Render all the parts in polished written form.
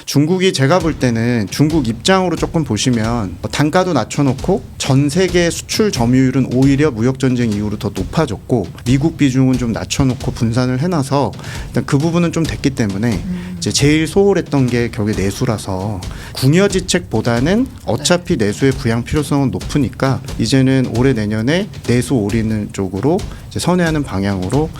중국이 제가 볼 때는 중국 입장으로 조금 보시면 단가도 낮춰놓고 전 세계 수출 점유율은 오히려 무역 전쟁 이후로 더 높아졌고 미국 비중은 좀 낮춰놓고 분산을 해놔서 일단 그 부분은 좀 됐기 때문에 이제 제일 소홀했던 게 결국에 내수라서 궁여지책보다는 어차피 내수의 부양 필요성은 높으니까 이제는 올해 내년에 내수 올리는 쪽으로 이제 선회하는 방향으로.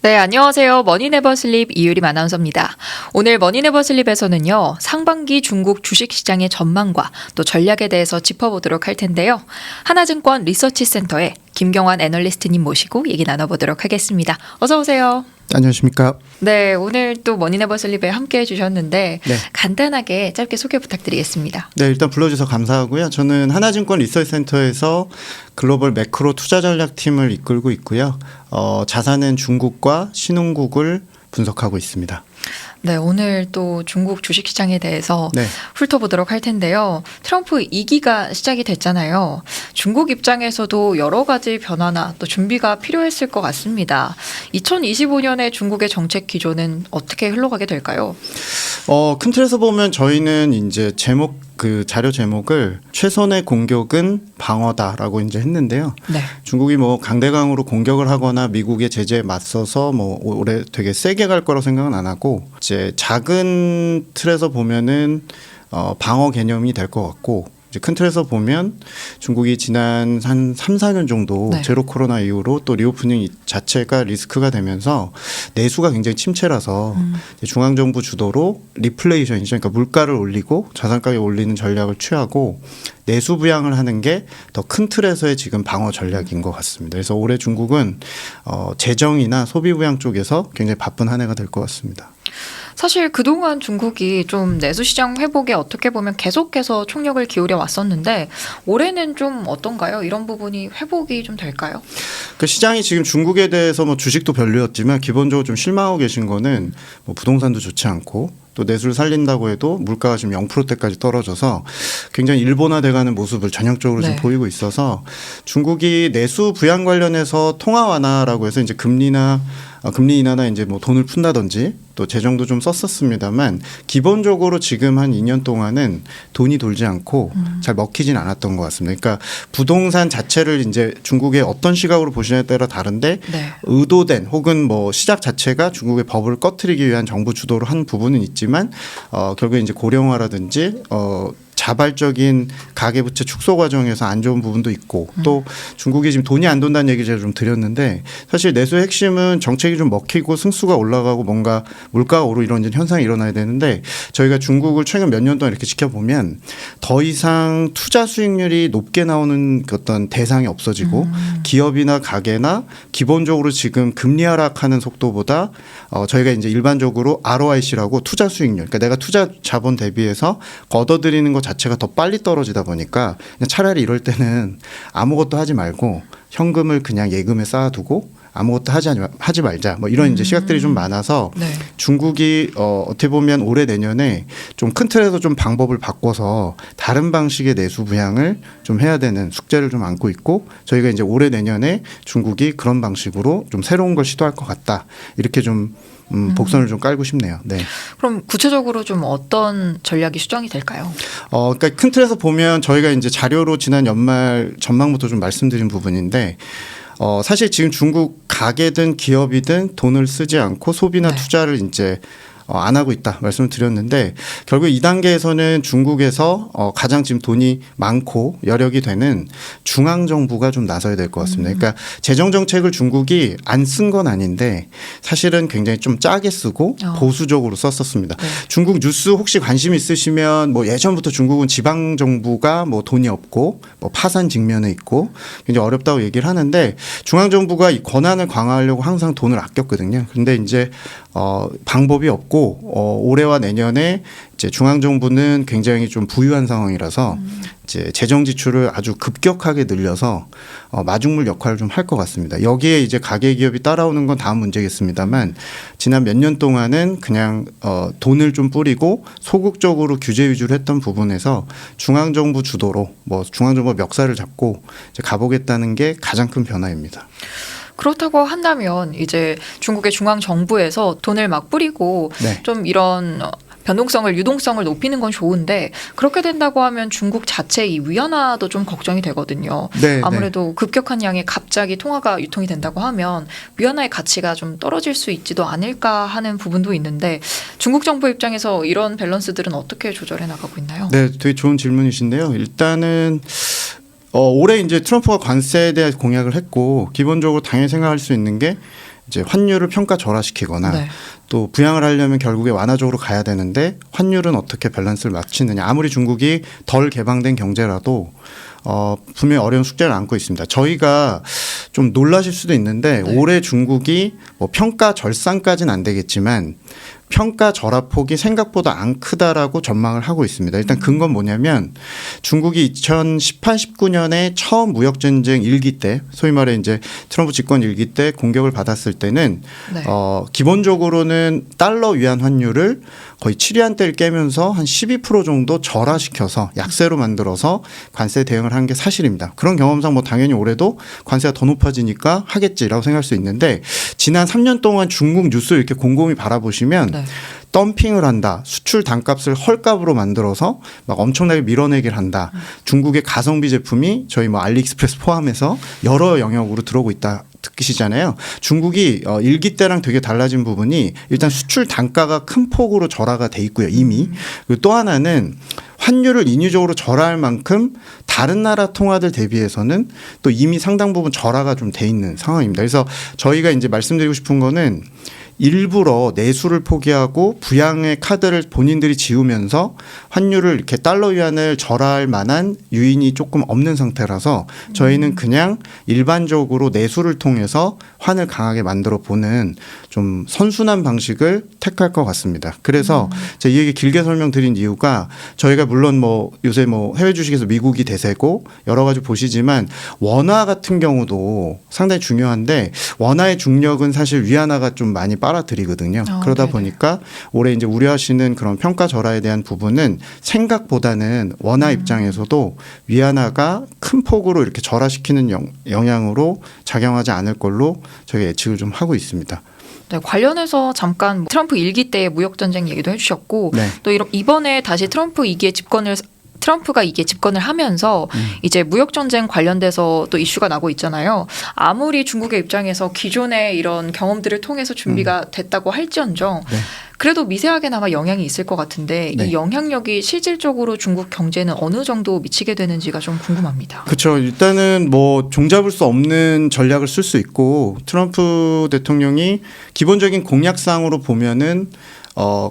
네, 안녕하세요. 머니네버슬립 이유림 아나운서입니다. 오늘 머니네버슬립에서는요, 상반기 중국 주식시장의 전망과 또 전략에 대해서 짚어보도록 할 텐데요. 하나증권 리서치센터의 김경환 애널리스트님 모시고 얘기 나눠보도록 하겠습니다. 어서 오세요. 안녕하십니까. 네, 오늘 또 머니네버슬립에 함께해 주셨는데 네. 간단하게 짧게 소개 부탁드리겠습니다. 네, 일단 불러주셔서 감사하고요. 저는 하나증권 리서치센터에서 글로벌 매크로 투자 전략팀을 이끌고 있고요. 자산은 중국과 신흥국을 분석하고 있습니다. 네, 오늘 또 중국 주식시장에 대해서 네. 훑어보도록 할 텐데요. 트럼프 2기가 시작이 됐잖아요. 중국 입장에서도 여러 가지 변화나 또 준비가 필요했을 것 같습니다. 2025년에 중국의 정책 기조는 어떻게 흘러가게 될까요? 큰 틀에서 보면 저희는 이제 그 자료 제목을 최선의 공격은 방어다라고 이제 했는데요. 네. 중국이 뭐 강대강으로 공격을 하거나 미국의 제재에 맞서서 뭐 올해 되게 세게 갈 거라고 생각은 안 하고 이제 작은 틀에서 보면은 방어 개념이 될 것 같고 이제 큰 틀에서 보면 중국이 지난 한 3, 4년 정도 네. 제로 코로나 이후로 또 리오프닝 자체가 리스크가 되면서 내수가 굉장히 침체라서 중앙정부 주도로 리플레이션이죠. 그러니까 물가를 올리고 자산 가격 올리는 전략을 취하고 내수 부양을 하는 게 더 큰 틀에서의 지금 방어 전략인 것 같습니다. 그래서 올해 중국은 재정이나 소비 부양 쪽에서 굉장히 바쁜 한 해가 될 것 같습니다. 사실 그동안 중국이 좀 내수시장 회복에 어떻게 보면 계속해서 총력을 기울여 왔었는데 올해는 좀 어떤가요? 이런 부분이 회복이 좀 될까요? 그 시장이 지금 중국에 대해서 뭐 주식도 별로였지만 기본적으로 좀 실망하고 계신 거는 뭐 부동산도 좋지 않고 또 내수를 살린다고 해도 물가가 지금 0%대까지 떨어져서 굉장히 일본화돼가는 모습을 전형적으로 네. 지금 보이고 있어서 중국이 내수 부양 관련해서 통화 완화라고 해서 이제 금리 인하나 이제 뭐 돈을 푼다든지 또 재정도 좀 썼었습니다만 기본적으로 지금 한 2년 동안은 돈이 돌지 않고 잘 먹히진 않았던 것 같습니다. 그러니까 부동산 자체를 이제 중국의 어떤 시각으로 보시냐에 따라 다른데 네. 의도된 혹은 뭐 시작 자체가 중국의 버블을 꺼트리기 위한 정부 주도로 한 부분은 있지만 결국에 이제 고령화라든지 자발적인 가계부채 축소 과정에서 안 좋은 부분도 있고 또 중국이 지금 돈이 안 돈다는 얘기 제가 좀 드렸는데 사실 내수의 핵심은 정책이 좀 먹히고 승수가 올라가고 뭔가 물가가 오르고 이런 현상이 일어나야 되는데 저희가 중국을 최근 몇 년 동안 이렇게 지켜보면 더 이상 투자 수익률이 높게 나오는 어떤 대상이 없어지고 기업이나 가게나 기본적으로 지금 금리 하락하는 속도보다 저희가 이제 일반적으로 ROIC라고 투자 수익률 그러니까 내가 투자 자본 대비해서 걷어들이는 것 자체가 더 빨리 떨어지다 보니까 그냥 차라리 이럴 때는 아무것도 하지 말고 현금을 그냥 예금에 쌓아두고 아무것도 하지 말자 뭐 이런 이제 시각들이 좀 많아서 네. 중국이 어떻게 보면 올해 내년에 좀 큰 틀에서 좀 방법을 바꿔서 다른 방식의 내수 부양을 좀 해야 되는 숙제를 좀 안고 있고 저희가 이제 올해 내년에 중국이 그런 방식으로 좀 새로운 걸 시도할 것 같다 이렇게 좀 복선을 좀 깔고 싶네요. 네. 그럼 구체적으로 좀 어떤 전략이 수정이 될까요? 그러니까 큰 틀에서 보면 저희가 이제 자료로 지난 연말 전망부터 좀 말씀드린 부분인데 사실 지금 중국 가게든 기업이든 돈을 쓰지 않고 소비나 네. 투자를 이제 안 하고 있다 말씀을 드렸는데 결국 이 단계에서는 중국에서 가장 지금 돈이 많고 여력이 되는 중앙정부가 좀 나서야 될 것 같습니다. 그러니까 재정정책을 중국이 안 쓴 건 아닌데 사실은 굉장히 좀 짜게 쓰고 보수적으로 썼었습니다. 네. 중국 뉴스 혹시 관심 있으시면 뭐 예전부터 중국은 지방정부가 뭐 돈이 없고 뭐 파산 직면에 있고 굉장히 어렵다고 얘기를 하는데 중앙정부가 이 권한을 강화하려고 항상 돈을 아꼈거든요. 그런데 이제 방법이 없고 올해와 내년에 이제 중앙정부는 굉장히 좀 부유한 상황이라서 이제 재정 지출을 아주 급격하게 늘려서 마중물 역할을 좀 할 것 같습니다. 여기에 이제 가계 기업이 따라오는 건 다음 문제겠습니다만 지난 몇 년 동안은 그냥 돈을 좀 뿌리고 소극적으로 규제 위주로 했던 부분에서 중앙정부 주도로 뭐 중앙정부 멱살을 잡고 이제 가보겠다는 게 가장 큰 변화입니다. 그렇다고 한다면 이제 중국의 중앙 정부에서 돈을 막 뿌리고 네. 좀 이런 변동성을 유동성을 높이는 건 좋은데 그렇게 된다고 하면 중국 자체 이 위안화도 좀 걱정이 되거든요. 네, 아무래도 급격한 양의 갑자기 통화가 유통이 된다고 하면 위안화의 가치가 좀 떨어질 수 있지도 않을까 하는 부분도 있는데 중국 정부 입장에서 이런 밸런스들은 어떻게 조절해 나가고 있나요? 네, 되게 좋은 질문이신데요. 일단은 올해 이제 트럼프가 관세에 대한 공약을 했고 기본적으로 당연히 생각할 수 있는 게 이제 환율을 평가 절하시키거나 네. 또 부양을 하려면 결국에 완화적으로 가야 되는데 환율은 어떻게 밸런스를 맞추느냐. 아무리 중국이 덜 개방된 경제라도 분명히 어려운 숙제를 안고 있습니다. 저희가 좀 놀라실 수도 있는데 네. 올해 중국이 뭐 평가 절상까지는 안 되겠지만 평가 절하폭이 생각보다 안 크다라고 전망을 하고 있습니다. 일단 근거는 뭐냐면 중국이 2018, 19년에 처음 무역전쟁 일기 때 소위 말해 이제 트럼프 집권 일기 때 공격을 받았을 때는 네. 기본적으로는 달러 위안 환율을 거의 7위안대를 깨면서 한 12% 정도 절하시켜서 약세로 만들어서 관세 대응을 한 게 사실입니다. 그런 경험상 뭐 당연히 올해도 관세가 더 높아지니까 하겠지라고 생각할 수 있는데 지난 3년 동안 중국 뉴스를 이렇게 곰곰이 바라보시면 네. 덤핑을 한다. 수출 단값을 헐값으로 만들어서 막 엄청나게 밀어내기를 한다. 중국의 가성비 제품이 저희 뭐 알리익스프레스 포함해서 여러 영역으로 들어오고 있다. 듣기시잖아요. 중국이 일기 때랑 되게 달라진 부분이 일단 수출 단가가 큰 폭으로 절하가 돼 있고요. 이미. 그리고 또 하나는 환율을 인위적으로 절하할 만큼 다른 나라 통화들 대비해서는 또 이미 상당 부분 절하가 좀 돼 있는 상황입니다. 그래서 저희가 이제 말씀드리고 싶은 거는 일부러 내수를 포기하고 부양의 카드를 본인들이 지우면서 환율을 이렇게 달러 위안을 절하할 만한 유인이 조금 없는 상태라서 저희는 그냥 일반적으로 내수를 통해서 환을 강하게 만들어 보는 좀 선순환 방식을 택할 것 같습니다. 그래서 제가 이 얘기 길게 설명드린 이유가 저희가 물론 뭐 요새 뭐 해외 주식에서 미국이 대세고 여러 가지 보시지만 원화 같은 경우도 상당히 중요한데 원화의 중력은 사실 위안화가 좀 많이 빨아들이거든요. 그러다 네네. 보니까 올해 이제 우려하시는 그런 평가 절하에 대한 부분은 생각보다는 원화 입장에서도 위안화가 큰 폭으로 이렇게 절하시키는 영향으로 작용하지 않을 걸로 저희가 예측을 좀 하고 있습니다. 네, 관련해서 잠깐 트럼프 일기 때의 무역 전쟁 얘기도 해주셨고 네. 또 이번에 다시 트럼프가 이게 집권을 하면서 이제 무역 전쟁 관련돼서 또 이슈가 나고 있잖아요. 아무리 중국의 입장에서 기존의 이런 경험들을 통해서 준비가 됐다고 할지언정 네. 그래도 미세하게나마 영향이 있을 것 같은데 네. 이 영향력이 실질적으로 중국 경제는 어느 정도 미치게 되는지가 좀 궁금합니다. 그렇죠. 일단은 뭐 종잡을 수 없는 전략을 쓸 수 있고 트럼프 대통령이 기본적인 공약상으로 보면은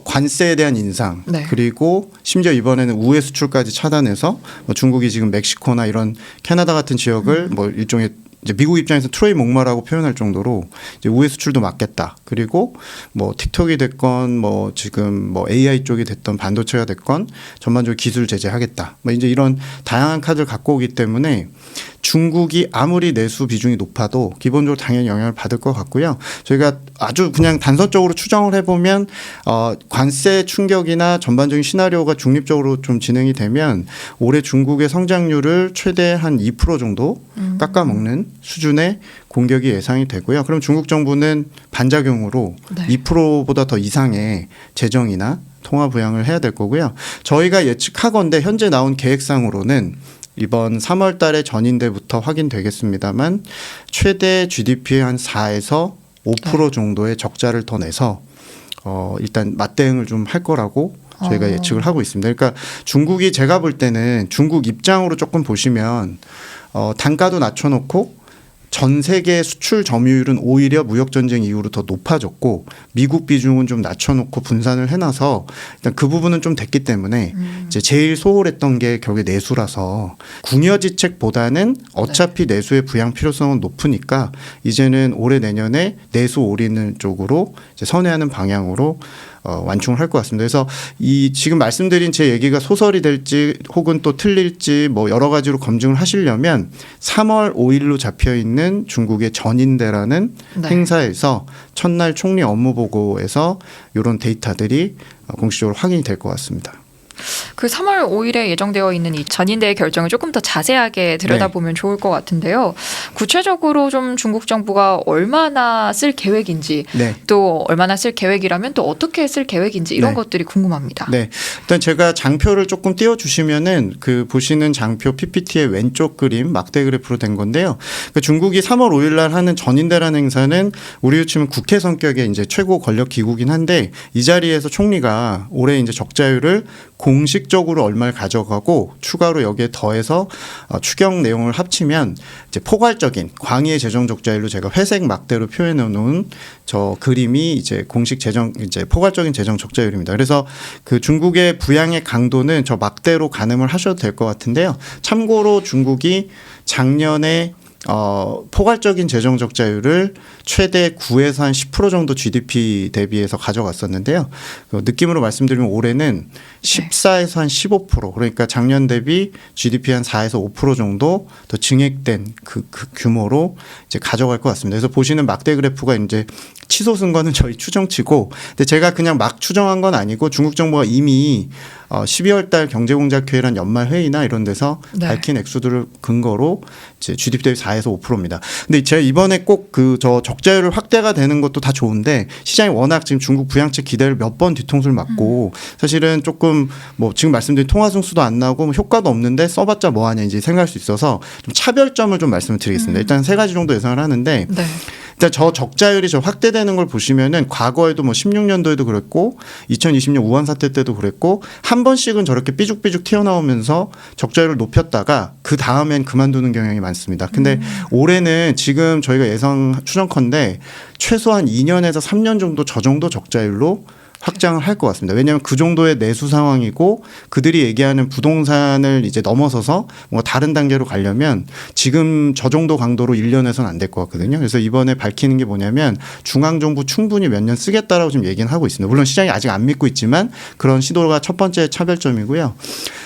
관세에 대한 인상 네. 그리고 심지어 이번에는 우회 수출까지 차단해서 뭐 중국이 지금 멕시코나 이런 캐나다 같은 지역을 뭐 일종의 이제 미국 입장에서 트로이 목마라고 표현할 정도로 이제 우회 수출도 막겠다. 그리고 뭐 틱톡이 됐건 뭐 지금 뭐 AI 쪽이 됐던 반도체가 됐건 전반적으로 기술 제재하겠다. 뭐 이제 이런 다양한 카드를 갖고 오기 때문에 중국이 아무리 내수 비중이 높아도 기본적으로 당연히 영향을 받을 것 같고요. 저희가 아주 그냥 단선적으로 추정을 해보면 관세 충격이나 전반적인 시나리오가 중립적으로 좀 진행이 되면 올해 중국의 성장률을 최대 한 2% 정도 깎아먹는 수준의 공격이 예상이 되고요. 그럼 중국 정부는 반작용으로 네. 2%보다 더 이상의 재정이나 통화 부양을 해야 될 거고요. 저희가 예측하건대 현재 나온 계획상으로는 이번 3월 달에 전인대부터 확인되겠습니다만 최대 GDP의 한 4에서 5% 정도의 적자를 더 내서 일단 맞대응을 좀 할 거라고 저희가 예측을 하고 있습니다. 그러니까 중국이 제가 볼 때는 중국 입장으로 조금 보시면 단가도 낮춰놓고 전 세계 수출 점유율은 오히려 무역 전쟁 이후로 더 높아졌고 미국 비중은 좀 낮춰놓고 분산을 해놔서 일단 그 부분은 좀 됐기 때문에 이제 제일 소홀했던 게 결국에 내수라서 궁여지책보다는 어차피 내수의 부양 필요성은 높으니까 이제는 올해 내년에 내수 올인을 쪽으로 이제 선회하는 방향으로 완충을 할 것 같습니다. 그래서 이 지금 말씀드린 제 얘기가 소설이 될지 혹은 또 틀릴지 뭐 여러 가지로 검증을 하시려면 3월 5일로 잡혀 있는 중국의 전인대라는 네. 행사에서 첫날 총리 업무 보고에서 이런 데이터들이 공식적으로 확인이 될 것 같습니다. 그 3월 5일에 예정되어 있는 이 전인대의 결정을 조금 더 자세하게 들여다보면 좋을 것 같은데요. 구체적으로 좀 중국 정부가 얼마나 쓸 계획인지 네. 또 얼마나 쓸 계획이라면 또 어떻게 쓸 계획인지 이런 네. 것들이 궁금합니다. 네. 일단 제가 장표를 조금 띄워주시면은 그 보시는 장표 PPT의 왼쪽 그림 막대 그래프로 된 건데요. 그 중국이 3월 5일 날 하는 전인대라는 행사는 우리로 치면 국회 성격의 이제 최고 권력 기구긴 한데 이 자리에서 총리가 올해 이제 적자율을 공식적으로 얼마를 가져가고 추가로 여기에 더해서 추경 내용을 합치면 이제 포괄적인 광의의 재정 적자율로 제가 회색 막대로 표현해 놓은 저 그림이 이제 공식 재정 이제 포괄적인 재정 적자율입니다. 그래서 그 중국의 부양의 강도는 저 막대로 가늠을 하셔도 될 것 같은데요. 참고로 중국이 작년에 포괄적인 재정 적자율을 최대 9에서 한 10% 정도 GDP 대비해서 가져갔었는데요. 느낌으로 말씀드리면 올해는 14에서 한 15% 그러니까 작년 대비 GDP 한 4에서 5% 정도 더 증액된 그 규모로 이제 가져갈 것 같습니다. 그래서 보시는 막대 그래프가 이제 치솟은 거는 저희 추정치고, 근데 제가 그냥 막 추정한 건 아니고 중국 정부가 이미 12월 달 경제공작회의란 연말 회의나 이런 데서 네. 밝힌 액수들을 근거로 이제 GDP 대비 4에서 5%입니다. 근데 제가 이번에 꼭 그 저 적자율을 확대가 되는 것도 다 좋은데 시장이 워낙 지금 중국 부양책 기대를 몇 번 뒤통수를 맞고 사실은 조금 뭐 지금 말씀드린 통화 승수도 안 나고 뭐 효과도 없는데 써봤자 뭐하냐 이제 생각할 수 있어서 좀 차별점을 좀 말씀을 드리겠습니다. 일단 세 가지 정도 예상을 하는데 네. 일단 저 적자율이 저 확대되는 걸 보시면은 과거에도 뭐 16년도에도 그랬고 2020년 우한 사태 때도 그랬고 한 번씩은 저렇게 삐죽삐죽 튀어나오면서 적자율을 높였다가 그 다음엔 그만두는 경향이 많습니다. 근데 올해는 지금 저희가 예상 추정컨대 최소한 2년에서 3년 정도 저 정도 적자율로 확장을 할 것 같습니다. 왜냐하면 그 정도의 내수 상황이고 그들이 얘기하는 부동산을 이제 넘어서서 뭔가 다른 단계로 가려면 지금 저 정도 강도로 1년에서는 안 될 것 같거든요. 그래서 이번에 밝히는 게 뭐냐면 중앙정부 충분히 몇 년 쓰겠다라고 지금 얘기는 하고 있습니다. 물론 시장이 아직 안 믿고 있지만 그런 시도가 첫 번째 차별점이고요.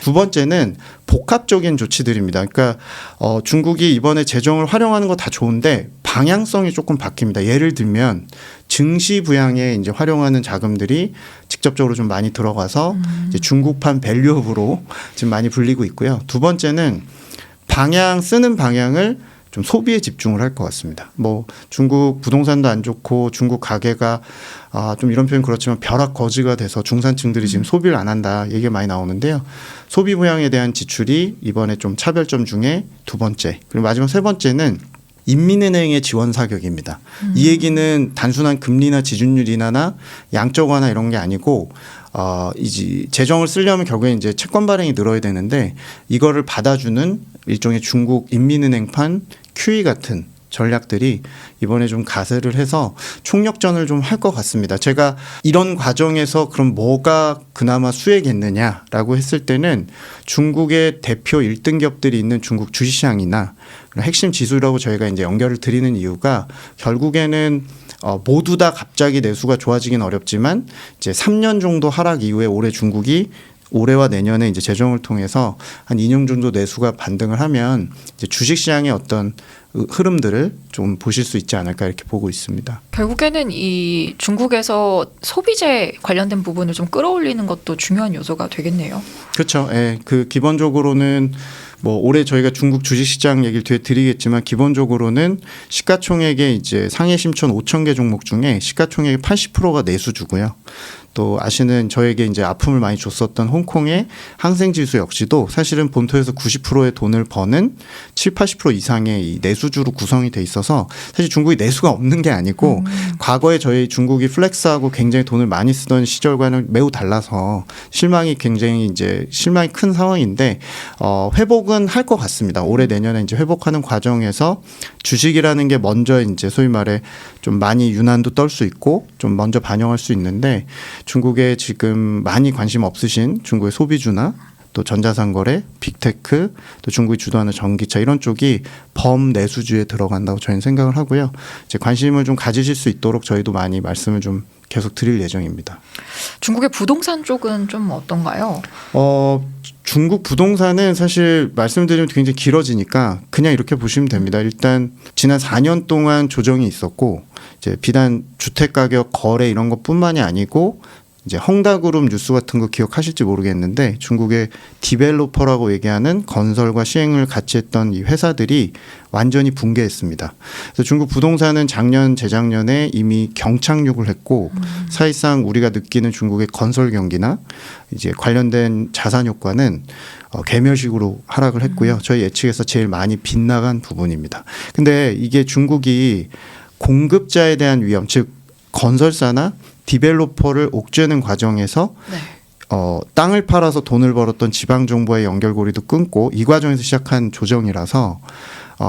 두 번째는 복합적인 조치들입니다. 그러니까 중국이 이번에 재정을 활용하는 거 다 좋은데 방향성이 조금 바뀝니다. 예를 들면 증시 부양에 이제 활용하는 자금들이 직접적으로 좀 많이 들어가서 이제 중국판 밸류업으로 지금 많이 불리고 있고요. 두 번째는 쓰는 방향을 좀 소비에 집중을 할 것 같습니다. 뭐 중국 부동산도 안 좋고 중국 가계가 좀 이런 표현 그렇지만 벼락 거지가 돼서 중산층들이 지금 소비를 안 한다 얘기가 많이 나오는데요. 소비 부양에 대한 지출이 이번에 좀 차별점 중에 두 번째. 그리고 마지막 세 번째는 인민은행의 지원 사격입니다. 이 얘기는 단순한 금리나 지준율 인하나 양적 완화 이런 게 아니고 이제 재정을 쓰려면 결국에 이제 채권 발행이 늘어야 되는데 이거를 받아주는 일종의 중국 인민은행판 QE 같은 전략들이 이번에 좀 가세를 해서 총력전을 좀 할 것 같습니다. 제가 이런 과정에서 그럼 뭐가 그나마 수혜겠느냐라고 했을 때는 중국의 대표 1등 기업들이 있는 중국 주식시장이나 핵심 지수라고 저희가 이제 연결을 드리는 이유가 결국에는 모두 다 갑자기 내수가 좋아지긴 어렵지만 이제 3년 정도 하락 이후에 올해 중국이 올해와 내년에 이제 재정을 통해서 한 2년 정도 내수가 반등을 하면 이제 주식시장의 어떤 흐름들을 좀 보실 수 있지 않을까 이렇게 보고 있습니다. 결국에는 이 중국에서 소비재 관련된 부분을 좀 끌어올리는 것도 중요한 요소가 되겠네요. 그렇죠. 예, 그 기본적으로는 뭐 올해 저희가 중국 주식시장 얘기를 뒤에 드리겠지만 기본적으로는 시가총액의 이제 상해 심천 5천 개 종목 중에 시가총액의 80%가 내수주고요. 또 아시는 저에게 이제 아픔을 많이 줬었던 홍콩의 항생지수 역시도 사실은 본토에서 90%의 돈을 버는 7, 80% 이상의 이 내수주로 구성이 돼 있어서 사실 중국이 내수가 없는 게 아니고 과거에 저희 중국이 플렉스하고 굉장히 돈을 많이 쓰던 시절과는 매우 달라서 실망이 큰 상황인데 회복은 할 것 같습니다. 올해 내년에 이제 회복하는 과정에서 주식이라는 게 먼저 이제 소위 말해 좀 많이 유난도 떨 수 있고 좀 먼저 반영할 수 있는데 중국에 지금 많이 관심 없으신 중국의 소비주나 또 전자상거래, 빅테크, 또 중국이 주도하는 전기차 이런 쪽이 범내수주에 들어간다고 저희는 생각을 하고요. 이제 관심을 좀 가지실 수 있도록 저희도 많이 말씀을 좀 계속 드릴 예정입니다. 중국의 부동산 쪽은 좀 어떤가요? 중국 부동산은 사실 말씀드리면 굉장히 길어지니까 그냥 이렇게 보시면 됩니다. 일단 지난 4년 동안 조정이 있었고 이제 비단 주택 가격 거래 이런 것뿐만이 아니고 이제 헝다그룹 뉴스 같은 거 기억하실지 모르겠는데 중국의 디벨로퍼라고 얘기하는 건설과 시행을 같이 했던 이 회사들이 완전히 붕괴했습니다. 그래서 중국 부동산은 작년 재작년에 이미 경착륙을 했고 사실상 우리가 느끼는 중국의 건설 경기나 이제 관련된 자산 효과는 개멸식으로 하락을 했고요. 저희 예측에서 제일 많이 빗나간 부분입니다. 근데 이게 중국이 공급자에 대한 위험, 즉 건설사나 디벨로퍼를 옥죄는 과정에서 네. 땅을 팔아서 돈을 벌었던 지방 정부와의 연결고리도 끊고 이 과정에서 시작한 조정이라서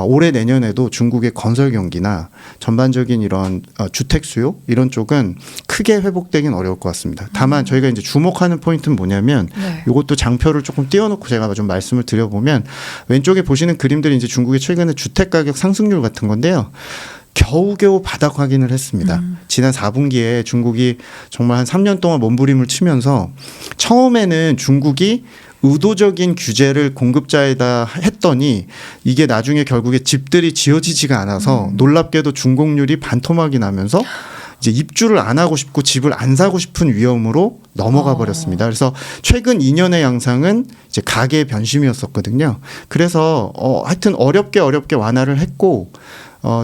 올해 내년에도 중국의 건설 경기나 전반적인 이런 주택 수요 이런 쪽은 크게 회복되긴 어려울 것 같습니다. 다만 저희가 이제 주목하는 포인트는 뭐냐면 네. 이것도 장표를 조금 띄워놓고 제가 좀 말씀을 드려보면 왼쪽에 보시는 그림들이 이제 중국의 최근의 주택 가격 상승률 같은 건데요. 겨우겨우 바닥 확인을 했습니다. 지난 4분기에 중국이 정말 한 3년 동안 몸부림을 치면서 처음에는 중국이 의도적인 규제를 공급자에다 했더니 이게 나중에 결국에 집들이 지어지지가 않아서 놀랍게도 중공률이 반토막이 나면서 이제 입주를 안 하고 싶고 집을 안 사고 싶은 위험으로 넘어가 버렸습니다. 그래서 최근 2년의 양상은 이제 가계의 변심이었었거든요. 그래서 하여튼 어렵게 완화를 했고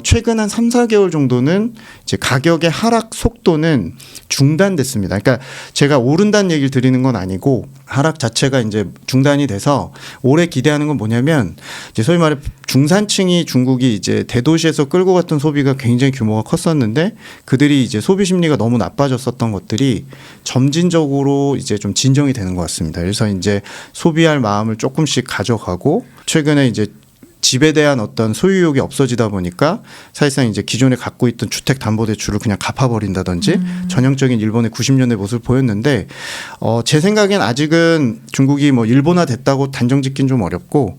최근 한 3, 4개월 정도는 이제 가격의 하락 속도는 중단됐습니다. 그러니까 제가 오른다는 얘기를 드리는 건 아니고 하락 자체가 이제 중단이 돼서 올해 기대하는 건 뭐냐면 이제 소위 말해 중산층이 중국이 이제 대도시에서 끌고 갔던 소비가 굉장히 규모가 컸었는데 그들이 이제 소비 심리가 너무 나빠졌었던 것들이 점진적으로 이제 좀 진정이 되는 것 같습니다. 그래서 이제 소비할 마음을 조금씩 가져가고 최근에 이제 집에 대한 어떤 소유욕이 없어지다 보니까 사실상 이제 기존에 갖고 있던 주택담보대출을 그냥 갚아버린다든지 전형적인 일본의 90년대 모습을 보였는데 제 생각엔 아직은 중국이 뭐 일본화 됐다고 단정짓긴 좀 어렵고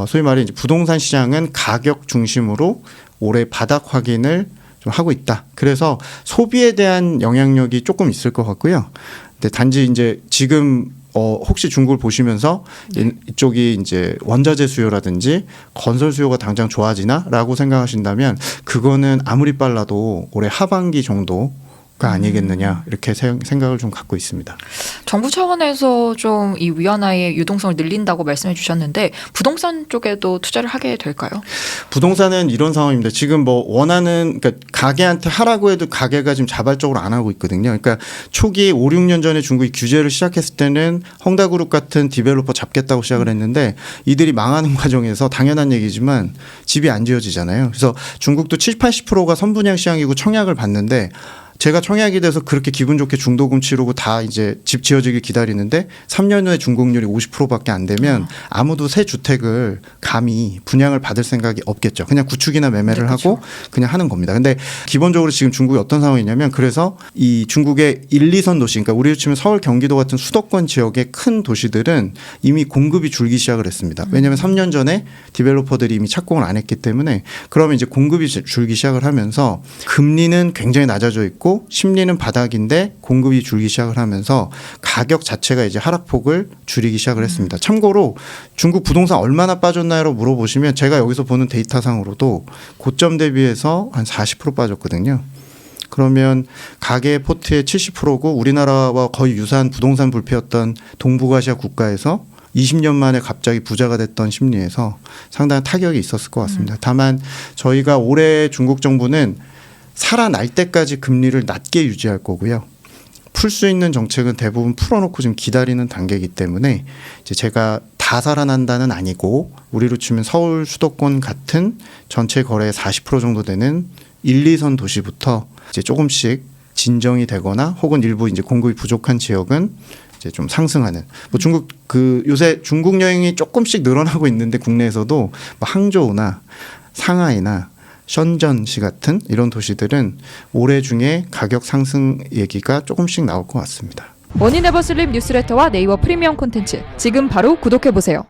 소위 말해 이제 부동산 시장은 가격 중심으로 올해 바닥 확인을 좀 하고 있다. 그래서 소비에 대한 영향력이 조금 있을 것 같고요. 근데 단지 이제 지금 혹시 중국을 보시면서 이쪽이 이제 원자재 수요라든지 건설 수요가 당장 좋아지나라고 생각하신다면 그거는 아무리 빨라도 올해 하반기 정도가 아니겠느냐 이렇게 생각을 좀 갖고 있습니다. 정부 차원에서 좀 이 위안화의 유동성을 늘린다고 말씀해 주셨는데 부동산 쪽에도 투자를 하게 될까요? 부동산은 이런 상황입니다. 지금 뭐 원하는 그러니까 가게한테 하라고 해도 가게가 지금 자발적으로 안 하고 있거든요. 그러니까 초기 5, 6년 전에 중국이 규제를 시작했을 때는 헝다그룹 같은 디벨로퍼 잡겠다고 시작을 했는데 이들이 망하는 과정에서 당연한 얘기지만 집이 안 지어지잖아요. 그래서 중국도 70, 80%가 선분양 시장이고 청약을 받는데 제가 청약이 돼서 그렇게 기분 좋게 중도금 치르고 다 이제 집 지어지길 기다리는데 3년 후에 준공률이 50%밖에 안 되면 아무도 새 주택을 감히 분양을 받을 생각이 없겠죠. 그냥 구축이나 매매를 네, 하고 그렇죠. 그냥 하는 겁니다. 근데 기본적으로 지금 중국이 어떤 상황이냐면 그래서 이 중국의 1, 2선 도시 그러니까 우리로 치면 서울, 경기도 같은 수도권 지역의 큰 도시들은 이미 공급이 줄기 시작을 했습니다. 왜냐하면 3년 전에 디벨로퍼들이 이미 착공을 안 했기 때문에 그러면 이제 공급이 줄기 시작을 하면서 금리는 굉장히 낮아져 있고 심리는 바닥인데 공급이 줄기 시작을 하면서 가격 자체가 이제 하락폭을 줄이기 시작을 했습니다. 참고로 중국 부동산 얼마나 빠졌나요? 물어보시면 제가 여기서 보는 데이터상으로도 고점 대비해서 한 40% 빠졌거든요. 그러면 가계 포트의 70%고 우리나라와 거의 유사한 부동산 불패였던 동북아시아 국가에서 20년 만에 갑자기 부자가 됐던 심리에서 상당한 타격이 있었을 것 같습니다. 다만 저희가 올해 중국 정부는 살아날 때까지 금리를 낮게 유지할 거고요. 풀 수 있는 정책은 대부분 풀어놓고 지금 기다리는 단계이기 때문에 이제 제가 다 살아난다는 아니고 우리로 치면 서울 수도권 같은 전체 거래의 40% 정도 되는 1, 2선 도시부터 이제 조금씩 진정이 되거나 혹은 일부 이제 공급이 부족한 지역은 이제 좀 상승하는. 뭐 중국 요새 중국 여행이 조금씩 늘어나고 있는데 국내에서도 뭐 항저우나 상하이나 션전시 같은 이런 도시들은 올해 중에 가격 상승 얘기가 조금씩 나올 것 같습니다. 머니네버슬립 뉴스레터와 네이버 프리미엄 콘텐츠 지금 바로 구독해보세요.